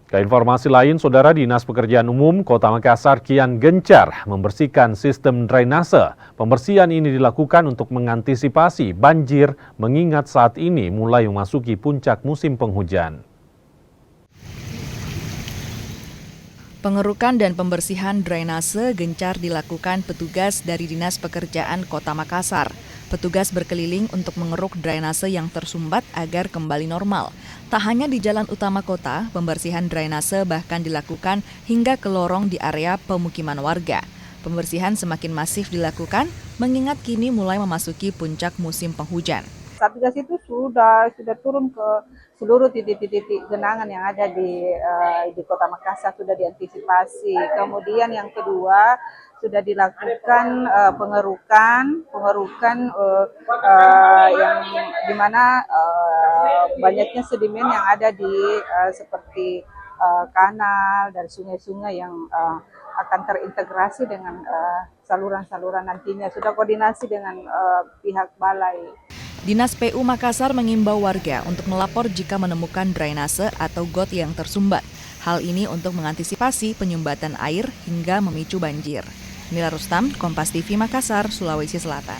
Ke informasi lain, Saudara, Dinas Pekerjaan Umum Kota Makassar kian gencar membersihkan sistem drainase. Pembersihan ini dilakukan untuk mengantisipasi banjir mengingat saat ini mulai memasuki puncak musim penghujan. Pengerukan dan pembersihan drainase gencar dilakukan petugas dari Dinas Pekerjaan Kota Makassar. Petugas berkeliling untuk mengeruk drainase yang tersumbat agar kembali normal. Tak hanya di jalan utama kota, pembersihan drainase bahkan dilakukan hingga ke lorong di area pemukiman warga. Pembersihan semakin masif dilakukan mengingat kini mulai memasuki puncak musim penghujan. Satgas itu sudah turun ke seluruh titik-titik genangan yang ada di Kota Makassar, sudah diantisipasi. Kemudian yang kedua sudah dilakukan pengerukan yang dimana banyaknya sedimen yang ada di seperti kanal dan sungai-sungai yang akan terintegrasi dengan saluran-saluran nantinya. Sudah koordinasi dengan pihak balai. Dinas PU Makassar mengimbau warga untuk melapor jika menemukan drainase atau got yang tersumbat. Hal ini untuk mengantisipasi penyumbatan air hingga memicu banjir. Nila Rustam, Kompas TV Makassar, Sulawesi Selatan.